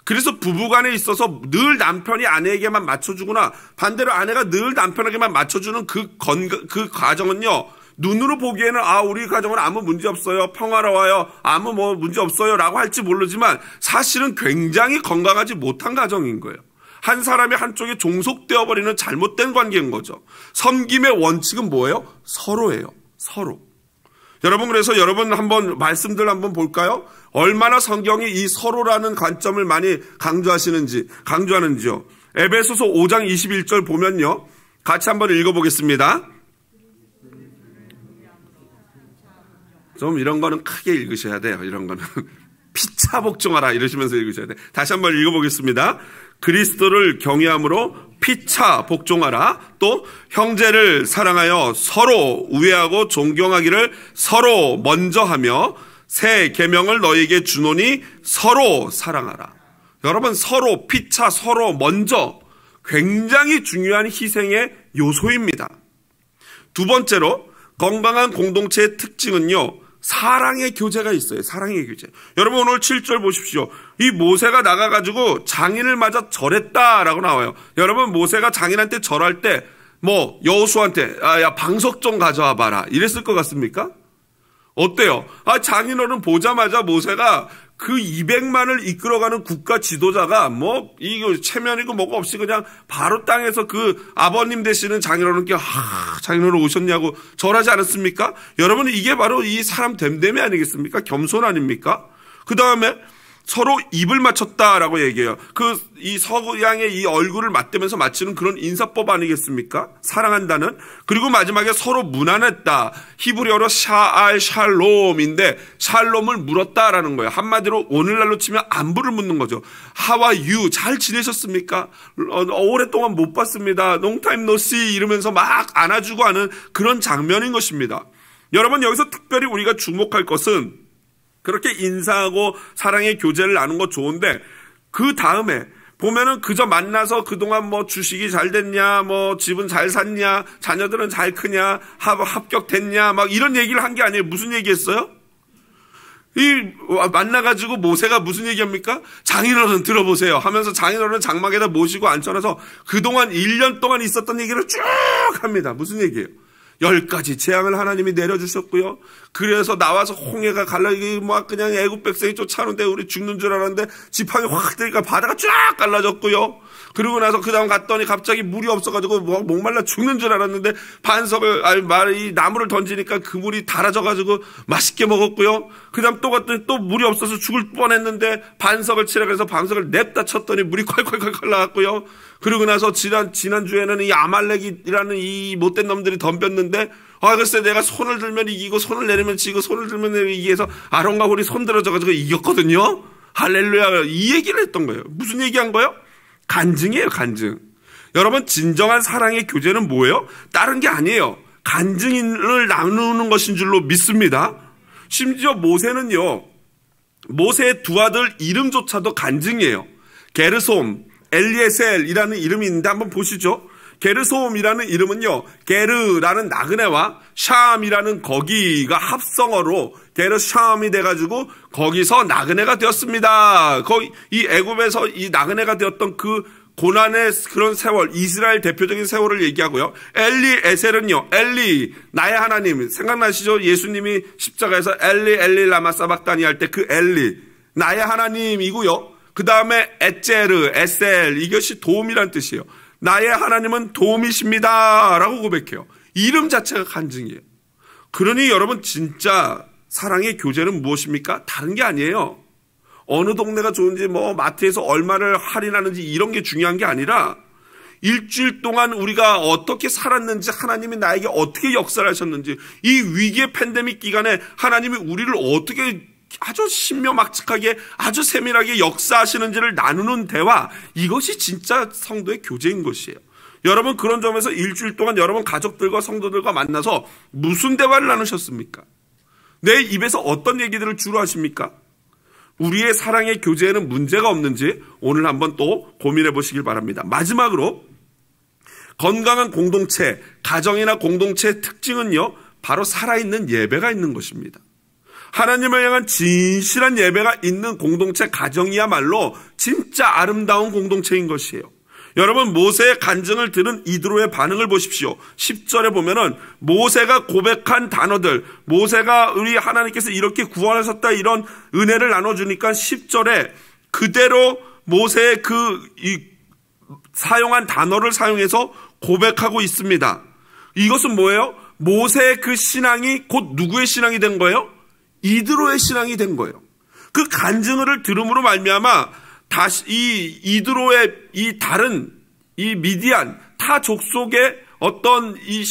그래서 부부간에 있어서 늘 남편이 아내에게만 맞춰주거나 반대로 아내가 늘 남편에게만 맞춰주는 그 과정은요, 눈으로 보기에는 우리 가정은 아무 문제 없어요, 평화로워요, 아무 문제 없어요 라고 할지 모르지만 사실은 굉장히 건강하지 못한 가정인 거예요. 한 사람이 한쪽에 종속되어 버리는 잘못된 관계인 거죠. 섬김의 원칙은 뭐예요? 서로예요. 서로. 여러분, 그래서 여러분 한번 말씀들 한번 볼까요? 얼마나 성경이 이 서로라는 관점을 많이 강조하는지요. 에베소서 5장 21절 보면요, 같이 한번 읽어보겠습니다. 좀 이런 거는 크게 읽으셔야 돼요. 이런 거는 피차 복종하라 이러시면서 읽으셔야 돼요. 다시 한번 읽어보겠습니다. 그리스도를 경외함으로 피차 복종하라. 또 형제를 사랑하여 서로 우애하고 존경하기를 서로 먼저 하며 새 계명을 너희에게 주노니 서로 사랑하라. 여러분, 서로 피차, 서로 먼저, 굉장히 중요한 희생의 요소입니다. 두 번째로 건강한 공동체의 특징은요, 사랑의 교제가 있어요. 사랑의 교제. 여러분, 오늘 7절 보십시오. 이 모세가 나가가지고 장인을 맞아 절했다라고 나와요. 여러분, 모세가 장인한테 절할 때 여호수아한테 야 방석 좀 가져와 봐라 이랬을 것 같습니까? 어때요? 장인어른 보자마자 모세가 그 200만을 이끌어가는 국가 지도자가 이거 체면이고 뭐가 없이 그냥 바로 땅에서 그 아버님 되시는 장인어른께 장인어른 오셨냐고 절하지 않았습니까? 여러분, 이게 바로 이 사람 됨됨이 아니겠습니까? 겸손 아닙니까? 그 다음에 서로 입을 맞췄다라고 얘기해요. 이 서양의 이 얼굴을 맞대면서 맞추는 그런 인사법 아니겠습니까? 사랑한다는. 그리고 마지막에 서로 무난했다. 히브리어로 샬롬인데 샬롬을 물었다라는 거예요. 한마디로 오늘날로 치면 안부를 묻는 거죠. How are you? 잘 지내셨습니까? 오랫동안 못 봤습니다. Long time no see 이러면서 막 안아주고 하는 그런 장면인 것입니다. 여러분, 여기서 특별히 우리가 주목할 것은 그렇게 인사하고 사랑의 교제를 나눈 거 좋은데 그 다음에 보면은 그저 만나서 그동안 주식이 잘 됐냐, 집은 잘 샀냐, 자녀들은 잘 크냐, 합격됐냐, 이런 얘기를 한 게 아니에요. 무슨 얘기했어요? 만나가지고 모세가 무슨 얘기합니까? 장인어른 들어보세요 하면서 장인어른 장막에다 모시고 앉혀놔서 그동안 1년 동안 있었던 얘기를 쭉 합니다. 무슨 얘기예요? 10가지 재앙을 하나님이 내려주셨고요. 그래서 나와서 홍해가 그냥 애굽 백성이 쫓아오는데 우리 죽는 줄 알았는데 지팡이 확 뜨니까 바다가 쫙 갈라졌고요. 그리고 나서 그 다음 갔더니 갑자기 물이 없어가지고 목말라 죽는 줄 알았는데 이 나무를 던지니까 그 물이 달아져가지고 맛있게 먹었고요. 그 다음 또 갔더니 또 물이 없어서 죽을 뻔했는데 반석을 치라 그래서 반석을 냅다 쳤더니 물이 콸콸콸콸 나왔고요. 그리고 나서 지난주에는 이 아말렉이라는 이 못된 놈들이 덤볐는데 글쎄 내가 손을 들면 이기고 손을 내리면 지고 손을 들면 이기고 해서 아론과 홀이 손들어져가지고 이겼거든요. 할렐루야. 이 얘기를 했던 거예요. 무슨 얘기한 거예요? 간증이에요. 간증. 여러분, 진정한 사랑의 교제는 뭐예요? 다른 게 아니에요. 간증을 나누는 것인 줄로 믿습니다. 심지어 모세는요, 모세의 두 아들 이름조차도 간증이에요. 게르솜, 엘리에셀이라는 이름이 있는데 한번 보시죠. 게르솜이라는 이름은요, 게르라는 나그네와 샴이라는 거기가 합성어로 게르샴이 돼가지고 거기서 나그네가 되었습니다. 거기 이 애굽에서 이 나그네가 되었던 그 고난의 그런 세월, 이스라엘 대표적인 세월을 얘기하고요. 엘리에셀은요, 엘리, 나의 하나님, 생각나시죠? 예수님이 십자가에서 엘리 엘리 라마 사박다니 할 때 그 엘리, 나의 하나님이고요. 그 다음에 에체르, 에셀, 이것이 도움이란 뜻이에요. 나의 하나님은 도움이십니다 라고 고백해요. 이름 자체가 간증이에요. 그러니 여러분, 진짜 사랑의 교제는 무엇입니까? 다른 게 아니에요. 어느 동네가 좋은지 마트에서 얼마를 할인하는지 이런 게 중요한 게 아니라 일주일 동안 우리가 어떻게 살았는지, 하나님이 나에게 어떻게 역사를 하셨는지, 이 위기의 팬데믹 기간에 하나님이 우리를 어떻게 아주 신묘막측하게 아주 세밀하게 역사하시는지를 나누는 대화, 이것이 진짜 성도의 교제인 것이에요. 여러분, 그런 점에서 일주일 동안 여러분 가족들과 성도들과 만나서 무슨 대화를 나누셨습니까? 내 입에서 어떤 얘기들을 주로 하십니까? 우리의 사랑의 교제에는 문제가 없는지 오늘 한번 또 고민해 보시길 바랍니다. 마지막으로, 건강한 공동체, 가정이나 공동체의 특징은요, 바로 살아있는 예배가 있는 것입니다. 하나님을 향한 진실한 예배가 있는 공동체, 가정이야말로 진짜 아름다운 공동체인 것이에요. 여러분, 모세의 간증을 들은 이드로의 반응을 보십시오. 10절에 보면은 모세가 고백한 단어들, 모세가 우리 하나님께서 이렇게 구원하셨다 이런 은혜를 나눠주니까 10절에 그대로 모세의 사용한 단어를 사용해서 고백하고 있습니다. 이것은 뭐예요? 모세의 그 신앙이 곧 누구의 신앙이 된 거예요? 이드로의 신앙이 된 거예요. 그 간증을 들음으로 말미암아 다시 이 이드로의 이 다른 이 미디안 타 족속의 어떤 이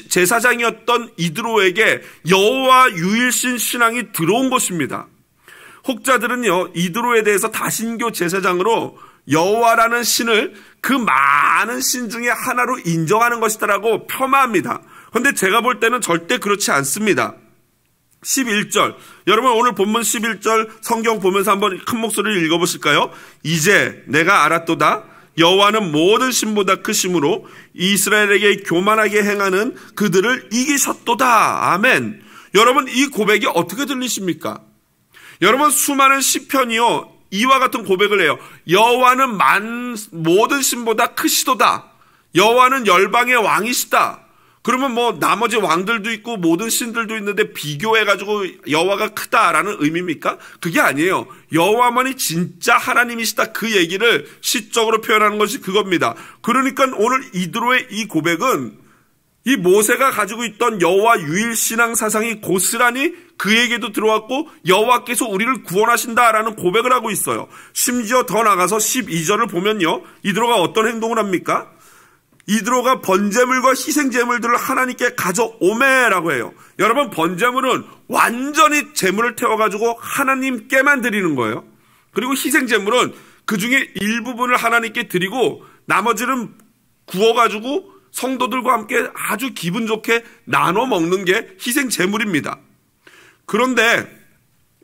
제사장이었던 이드로에게 여호와 유일신 신앙이 들어온 것입니다. 혹자들은요, 이드로에 대해서 다신교 제사장으로 여호와라는 신을 그 많은 신 중에 하나로 인정하는 것이다라고 폄하합니다. 그런데 제가 볼 때는 절대 그렇지 않습니다. 11절, 여러분 오늘 본문 11절 성경 보면서 한번 큰 목소리를 읽어보실까요? 이제 내가 알았도다. 여호와는 모든 신보다 크심으로 이스라엘에게 교만하게 행하는 그들을 이기셨도다. 아멘. 여러분, 이 고백이 어떻게 들리십니까? 여러분, 수많은 시편이요, 이와 같은 고백을 해요. 여호와는 모든 신보다 크시도다. 여호와는 열방의 왕이시다. 그러면 나머지 왕들도 있고 모든 신들도 있는데 비교해가지고 여호와가 크다라는 의미입니까? 그게 아니에요. 여호와만이 진짜 하나님이시다, 그 얘기를 시적으로 표현하는 것이 그겁니다. 그러니까 오늘 이드로의 이 고백은 이 모세가 가지고 있던 여호와 유일 신앙 사상이 고스란히 그에게도 들어왔고 여호와께서 우리를 구원하신다라는 고백을 하고 있어요. 심지어 더 나가서 12절을 보면요, 이드로가 어떤 행동을 합니까? 이드로가 번제물과 희생제물들을 하나님께 가져오매라고 해요. 여러분, 번제물은 완전히 제물을 태워가지고 하나님께만 드리는 거예요. 그리고 희생제물은 그 중에 일부분을 하나님께 드리고 나머지는 구워가지고 성도들과 함께 아주 기분 좋게 나눠 먹는 게 희생제물입니다. 그런데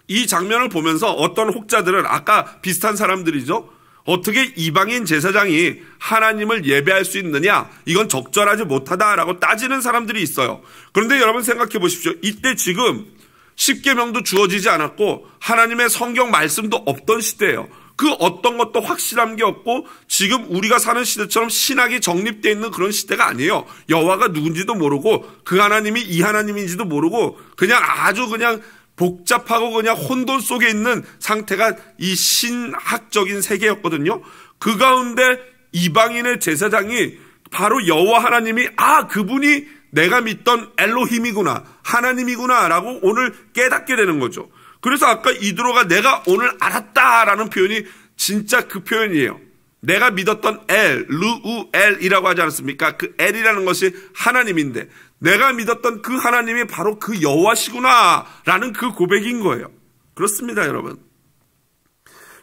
이 장면을 보면서 어떤 혹자들은, 아까 비슷한 사람들이죠, 어떻게 이방인 제사장이 하나님을 예배할 수 있느냐, 이건 적절하지 못하다라고 따지는 사람들이 있어요. 그런데 여러분 생각해 보십시오. 이때 지금 십계명도 주어지지 않았고 하나님의 성경 말씀도 없던 시대예요. 그 어떤 것도 확실한 게 없고 지금 우리가 사는 시대처럼 신학이 정립되어 있는 그런 시대가 아니에요. 여호와가 누군지도 모르고 그 하나님이 이 하나님인지도 모르고 그냥 아주 그냥 복잡하고 그냥 혼돈 속에 있는 상태가 이 신학적인 세계였거든요. 그 가운데 이방인의 제사장이 바로 여호와 하나님이, 그분이 내가 믿던 엘로힘이구나, 하나님이구나 라고 오늘 깨닫게 되는 거죠. 그래서 아까 이드로가 내가 오늘 알았다라는 표현이 진짜 그 표현이에요. 내가 믿었던 르우엘이라고 하지 않았습니까? 그 엘이라는 것이 하나님인데 내가 믿었던 그 하나님이 바로 그 여호와시구나라는 그 고백인 거예요. 그렇습니다, 여러분.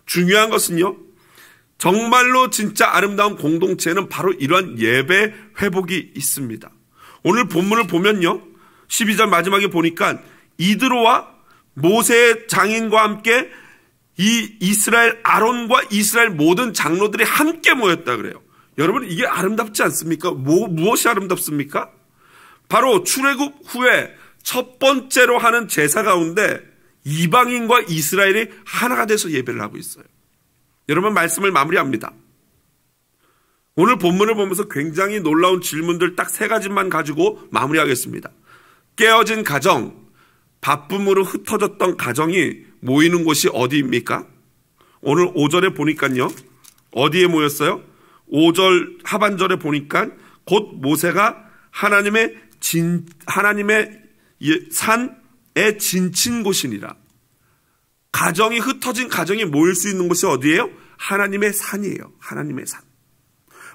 중요한 것은요, 정말로 진짜 아름다운 공동체는 바로 이러한 예배 회복이 있습니다. 오늘 본문을 보면요, 12절 마지막에 보니까 이드로와 모세의 장인과 함께 이 이스라엘 아론과 이스라엘 모든 장로들이 함께 모였다 그래요. 여러분, 이게 아름답지 않습니까? 무엇이 아름답습니까? 바로 출애굽 후에 첫 번째로 하는 제사 가운데 이방인과 이스라엘이 하나가 돼서 예배를 하고 있어요. 여러분, 말씀을 마무리합니다. 오늘 본문을 보면서 굉장히 놀라운 질문들 딱 3가지만 가지고 마무리하겠습니다. 깨어진 가정, 바쁨으로 흩어졌던 가정이 모이는 곳이 어디입니까? 오늘 5절에 보니까요, 어디에 모였어요? 5절 하반절에 보니까 곧 모세가 하나님의 산에 진친 곳이니라. 가정이 흩어진 가정이 모일 수 있는 곳이 어디예요? 하나님의 산이에요. 하나님의 산.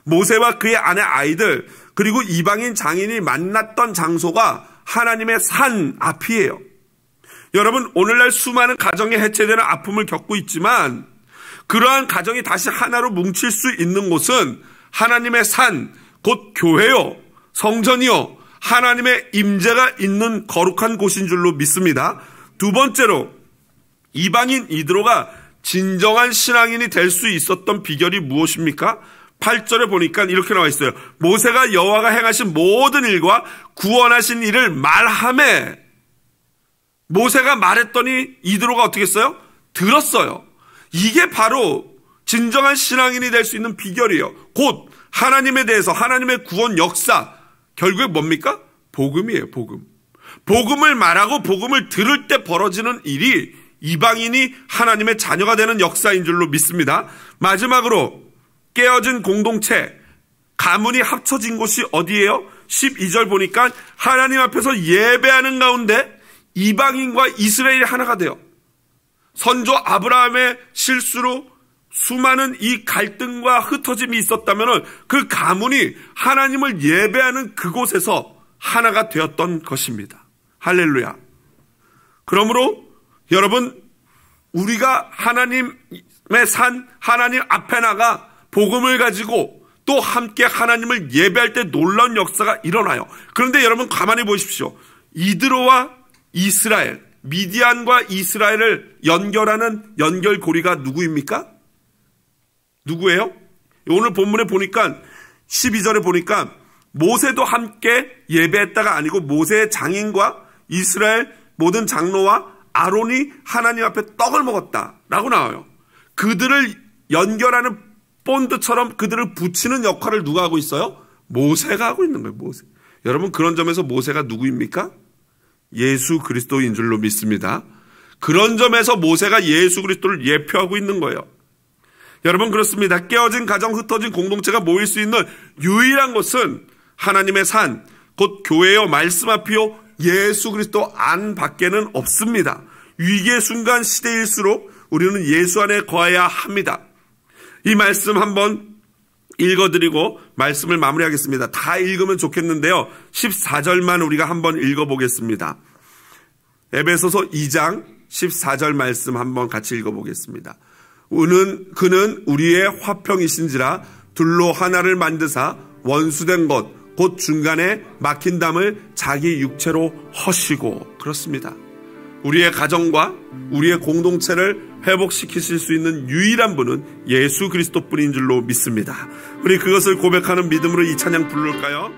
모세와 그의 아내 아이들 그리고 이방인 장인이 만났던 장소가 하나님의 산 앞이에요. 여러분, 오늘날 수많은 가정이 해체되는 아픔을 겪고 있지만 그러한 가정이 다시 하나로 뭉칠 수 있는 곳은 하나님의 산, 곧 교회요, 성전이요, 하나님의 임재가 있는 거룩한 곳인 줄로 믿습니다. 두 번째로, 이방인 이드로가 진정한 신앙인이 될 수 있었던 비결이 무엇입니까? 8절에 보니까 이렇게 나와 있어요. 모세가 여호와가 행하신 모든 일과 구원하신 일을 말하매, 모세가 말했더니 이드로가 어떻게 했어요? 들었어요. 이게 바로 진정한 신앙인이 될 수 있는 비결이에요. 곧 하나님에 대해서, 하나님의 구원 역사, 결국에 뭡니까? 복음이에요. 복음. 복음을 말하고 복음을 들을 때 벌어지는 일이 이방인이 하나님의 자녀가 되는 역사인 줄로 믿습니다. 마지막으로 깨어진 공동체, 가문이 합쳐진 곳이 어디예요? 12절 보니까 하나님 앞에서 예배하는 가운데 이방인과 이스라엘이 하나가 돼요. 선조 아브라함의 실수로 수많은 이 갈등과 흩어짐이 있었다면 그 가문이 하나님을 예배하는 그곳에서 하나가 되었던 것입니다. 할렐루야. 그러므로 여러분, 우리가 하나님의 산, 하나님 앞에 나가 복음을 가지고 또 함께 하나님을 예배할 때 놀라운 역사가 일어나요. 그런데 여러분, 가만히 보십시오. 이드로와 이스라엘, 미디안과 이스라엘을 연결하는 연결고리가 누구입니까? 누구예요? 오늘 본문에 보니까 12절에 보니까 모세도 함께 예배했다가 아니고 모세의 장인과 이스라엘 모든 장로와 아론이 하나님 앞에 떡을 먹었다라고 나와요. 그들을 연결하는 본드처럼 그들을 붙이는 역할을 누가 하고 있어요? 모세가 하고 있는 거예요. 모세. 여러분, 그런 점에서 모세가 누구입니까? 예수 그리스도인 줄로 믿습니다. 그런 점에서 모세가 예수 그리스도를 예표하고 있는 거예요. 여러분, 그렇습니다. 깨어진 가정, 흩어진 공동체가 모일 수 있는 유일한 곳은 하나님의 산, 곧 교회요, 말씀 앞이요, 예수 그리스도 안 밖에는 없습니다. 위기의 순간 시대일수록 우리는 예수 안에 거해야 합니다. 이 말씀 한번 읽어드리고 말씀을 마무리하겠습니다. 다 읽으면 좋겠는데요, 14절만 우리가 한번 읽어보겠습니다. 에베소서 2장 14절 말씀 한번 같이 읽어보겠습니다. 그는 우리의 화평이신지라 둘로 하나를 만드사 원수된 것 곧 중간에 막힌 담을 자기 육체로 허시고. 그렇습니다. 우리의 가정과 우리의 공동체를 회복시키실 수 있는 유일한 분은 예수 그리스도뿐인 줄로 믿습니다. 우리 그것을 고백하는 믿음으로 이 찬양 부를까요?